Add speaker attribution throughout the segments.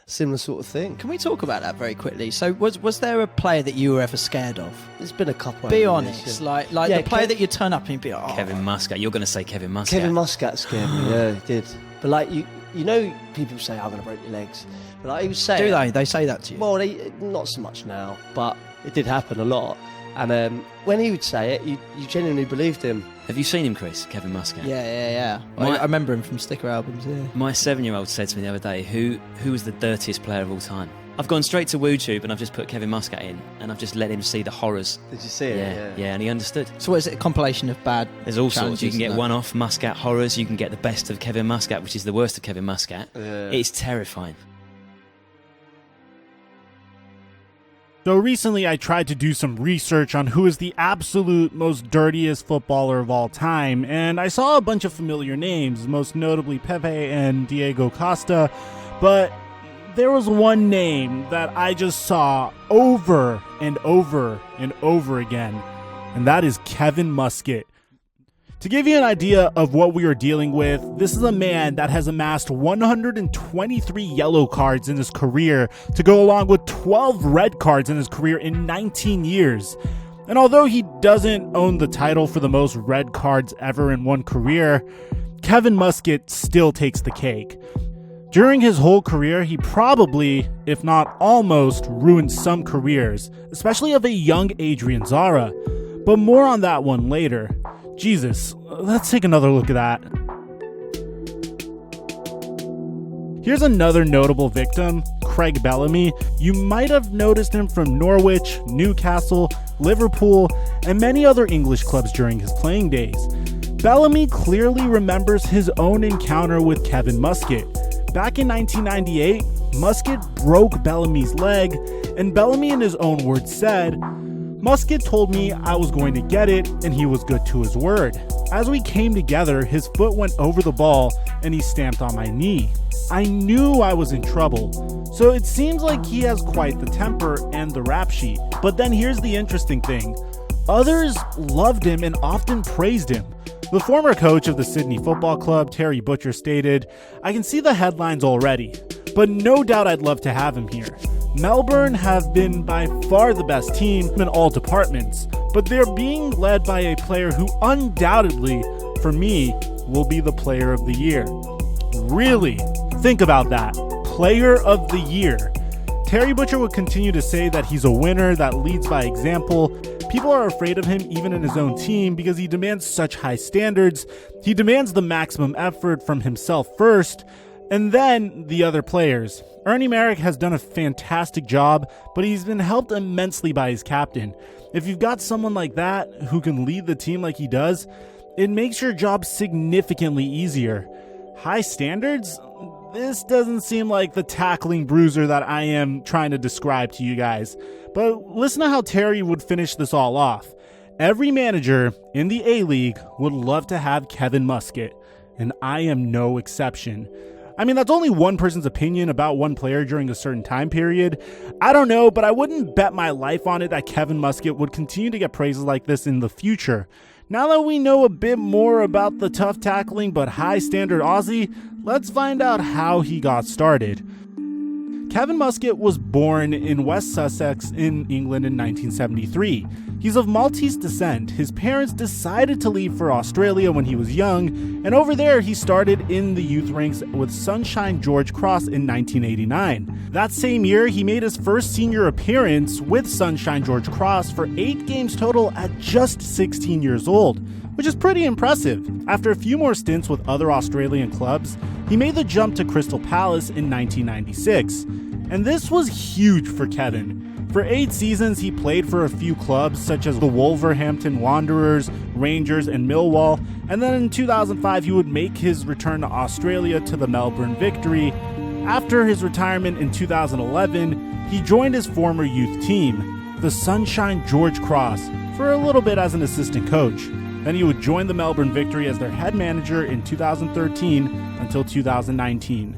Speaker 1: similar sort of thing.
Speaker 2: Can we talk about that very quickly? So was there a player that you were ever scared of?
Speaker 1: There's been a couple.
Speaker 2: Be honest, like
Speaker 1: Yeah,
Speaker 2: the player that you turn up and you'd be like,
Speaker 3: Kevin Muscat. You're going to say Kevin Muscat.
Speaker 1: Kevin Muscat scared me. Yeah, he did. But like you know, people say I'm going to break your legs. But like he was saying,
Speaker 2: do they? They say that to you?
Speaker 1: Well, not so much now, but it did happen a lot. And when he would say it, you genuinely believed him.
Speaker 3: Have you seen him, Chris? Kevin Muscat?
Speaker 2: Yeah. I remember him from sticker albums, yeah.
Speaker 3: My 7-year-old said to me the other day, who was the dirtiest player of all time? I've gone straight to WooTube and I've just put Kevin Muscat in and I've just let him see the horrors.
Speaker 1: Did you see it?
Speaker 3: Yeah, and he understood.
Speaker 2: So what is it, a compilation of bad
Speaker 3: There's all sorts. You can get
Speaker 2: challenges,
Speaker 3: one-off Muscat horrors, you can get the best of Kevin Muscat, which is the worst of Kevin Muscat.
Speaker 1: Yeah.
Speaker 3: It's terrifying.
Speaker 4: So recently I tried to do some research on who is the absolute most dirtiest footballer of all time, and I saw a bunch of familiar names, most notably Pepe and Diego Costa, but there was one name that I just saw over and over and over again, and that is Kevin Muscat. To give you an idea of what we are dealing with, this is a man that has amassed 123 yellow cards in his career to go along with 12 red cards in his career in 19 years. And although he doesn't own the title for the most red cards ever in one career, Kevin Muscat still takes the cake. During his whole career, he probably, if not almost, ruined some careers, especially of a young Adrian Zara. But more on that one later. Jesus, let's take another look at that. Here's another notable victim, Craig Bellamy. You might have noticed him from Norwich, Newcastle, Liverpool, and many other English clubs during his playing days. Bellamy clearly remembers his own encounter with Kevin Muscat. Back in 1998, Muscat broke Bellamy's leg, and Bellamy in his own words said, "Muscat told me I was going to get it, and he was good to his word. As we came together, his foot went over the ball, and he stamped on my knee. I knew I was in trouble." So it seems like he has quite the temper and the rap sheet. But then here's the interesting thing. Others loved him and often praised him. The former coach of the Sydney Football Club, Terry Butcher, stated, "I can see the headlines already, but no doubt I'd love to have him here. Melbourne have been by far the best team in all departments, but they're being led by a player who undoubtedly, for me, will be the player of the year." Really? Think about that. Player of the year. Terry Butcher would continue to say that he's a winner that leads by example. People are afraid of him even in his own team because he demands such high standards. He demands the maximum effort from himself first, and then the other players. Ernie Merrick has done a fantastic job, but he's been helped immensely by his captain. If you've got someone like that who can lead the team like he does, it makes your job significantly easier. High standards? This doesn't seem like the tackling bruiser that I am trying to describe to you guys. But listen to how Terry would finish this all off. Every manager in the A-League would love to have Kevin Muscat, and I am no exception. I mean, that's only one person's opinion about one player during a certain time period. I don't know, but I wouldn't bet my life on it that Kevin Muscat would continue to get praises like this in the future. Now that we know a bit more about the tough tackling but high standard Aussie, let's find out how he got started. Kevin Muscat was born in West Sussex in England in 1973. He's of Maltese descent. His parents decided to leave for Australia when he was young, and over there he started in the youth ranks with Sunshine George Cross in 1989. That same year, he made his first senior appearance with Sunshine George Cross for 8 games total at just 16 years old, which is pretty impressive. After a few more stints with other Australian clubs, he made the jump to Crystal Palace in 1996. And this was huge for Kevin. For 8 seasons, he played for a few clubs such as the Wolverhampton Wanderers, Rangers, and Millwall, and then in 2005 he would make his return to Australia to the Melbourne Victory. After his retirement in 2011, he joined his former youth team, the Sunshine George Cross, for a little bit as an assistant coach. Then he would join the Melbourne Victory as their head manager in 2013 until 2019.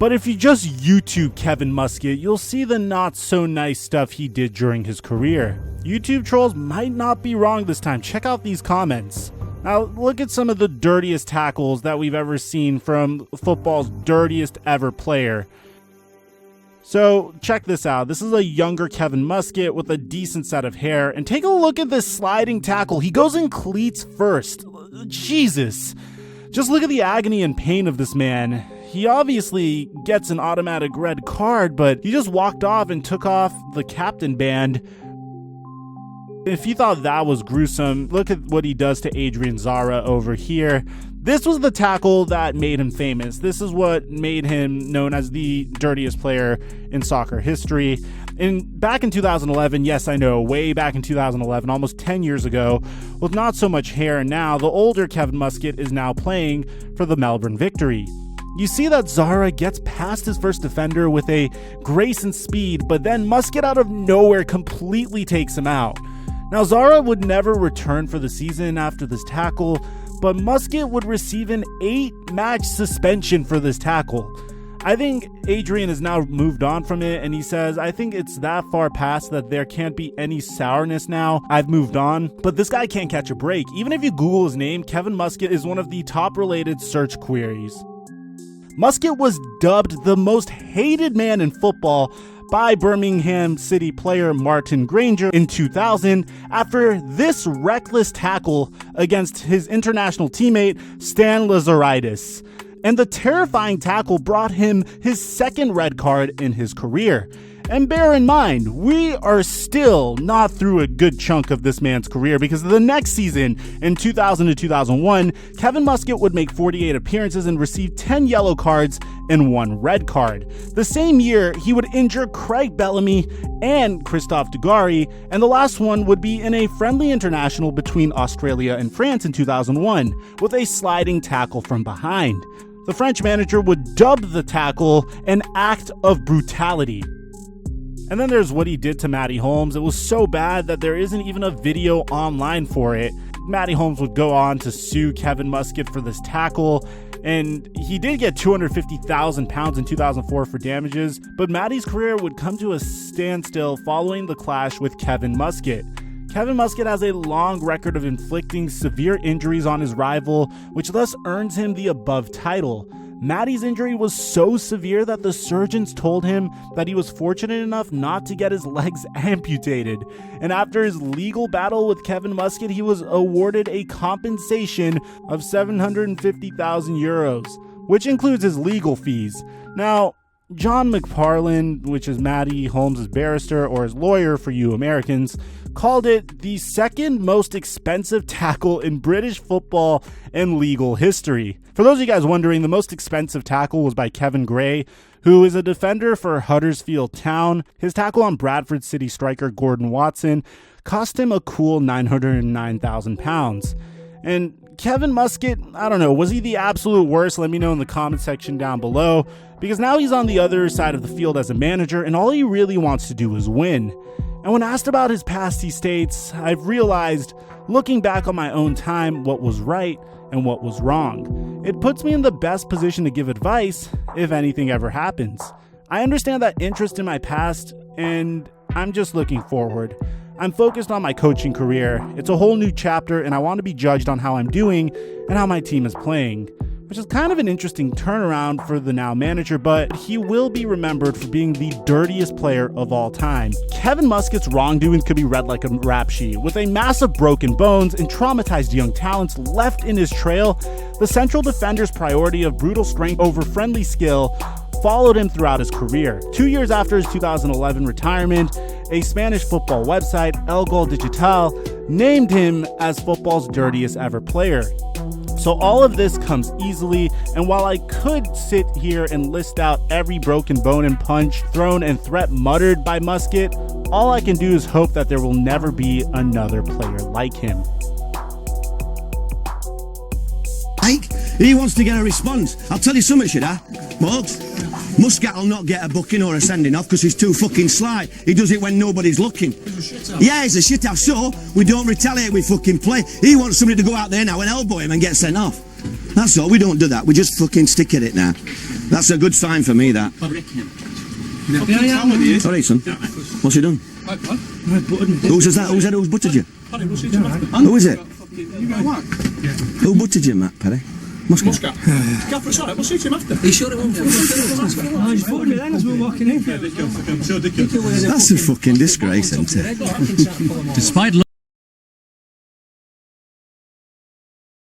Speaker 4: But if you just YouTube Kevin Muscat, you'll see the not so nice stuff he did during his career. YouTube trolls might not be wrong this time. Check out these comments. Now, look at some of the dirtiest tackles that we've ever seen from football's dirtiest ever player. So, check this out. This is a younger Kevin Muscat with a decent set of hair. And take a look at this sliding tackle. He goes in cleats first. Jesus. Just look at the agony and pain of this man. He obviously gets an automatic red card, but he just walked off and took off the captain band. If you thought that was gruesome, look at what he does to Adrian Zara over here. This was the tackle that made him famous. This is what made him known as the dirtiest player in soccer history. And back in 2011, yes, I know, way back in 2011, almost 10 years ago, with not so much hair now, the older Kevin Muscat is now playing for the Melbourne Victory. You see that Zara gets past his first defender with a grace and speed, but then Muscat out of nowhere completely takes him out. Now, Zara would never return for the season after this tackle, but Muscat would receive an 8-match suspension for this tackle. I think Adrian has now moved on from it, and he says, I think it's that far past that there can't be any sourness now. I've moved on, but this guy can't catch a break. Even if you Google his name, Kevin Muscat is one of the top related search queries. Muscat was dubbed the most hated man in football by Birmingham City player Martin Granger in 2000 after this reckless tackle against his international teammate Stan Lazaridis. And the terrifying tackle brought him his second red card in his career. And bear in mind, we are still not through a good chunk of this man's career, because the next season, in 2000 to 2001, Kevin Muscat would make 48 appearances and receive 10 yellow cards and 1 red card. The same year, he would injure Craig Bellamy and Christophe Dugarry, and the last one would be in a friendly international between Australia and France in 2001, with a sliding tackle from behind. The French manager would dub the tackle an act of brutality. And then there's what he did to Matty Holmes. It was so bad that there isn't even a video online for it. Matty Holmes would go on to sue Kevin Muscat for this tackle, and he did get £250,000 in 2004 for damages, but Matty's career would come to a standstill following the clash with Kevin Muscat. Kevin Muscat has a long record of inflicting severe injuries on his rival, which thus earns him the above title. Matty's injury was so severe that the surgeons told him that he was fortunate enough not to get his legs amputated. And after his legal battle with Kevin Muscat, he was awarded a compensation of €750,000, which includes his legal fees. Now, John McParland, which is Matty Holmes' barrister or his lawyer for you Americans, called it the second most expensive tackle in British football and legal history. For those of you guys wondering, the most expensive tackle was by Kevin Gray, who is a defender for Huddersfield Town. His tackle on Bradford City striker Gordon Watson cost him a cool £909,000. And Kevin Muscat, I don't know, was he the absolute worst? Let me know in the comment section down below, because now he's on the other side of the field as a manager, and all he really wants to do is win. And when asked about his past, he states, I've realized, looking back on my own time, what was right and what was wrong. It puts me in the best position to give advice if anything ever happens. I understand that interest in my past, and I'm just looking forward. I'm focused on my coaching career. It's a whole new chapter, and I want to be judged on how I'm doing and how my team is playing, which is kind of an interesting turnaround for the now manager, but he will be remembered for being the dirtiest player of all time. Kevin Muscat's wrongdoings could be read like a rap sheet. With a mass of broken bones and traumatized young talents left in his trail, the central defender's priority of brutal strength over friendly skill followed him throughout his career. 2 years after his 2011 retirement, a Spanish football website, El Gol Digital, named him as football's dirtiest ever player. So all of this comes easily, and while I could sit here and list out every broken bone and punch, thrown and threat muttered by Muscat, all I can do is hope that there will never be another player like him.
Speaker 5: He wants to get a response. I'll tell you something, should I? Folks, Muscat will not get a booking or a sending off because he's too fucking sly. He does it when nobody's looking. Yeah, he's a shit-house, so we don't retaliate with fucking play. He wants somebody to go out there now and elbow him and get sent off. That's all, we don't do that. We just fucking stick at it now. That's a good sign for me, that. Sorry, son. What's he done? Who's that? Who's buttered you? Who is it?
Speaker 6: You got what?
Speaker 5: Who butted you, Matt Perry? Muscat.
Speaker 6: Gaffer, it's alright, we'll see you after.
Speaker 7: He shot it on for
Speaker 6: Oh, he's putting me then as we were walking in.
Speaker 5: That's a fucking disgrace, isn't it?
Speaker 7: Despite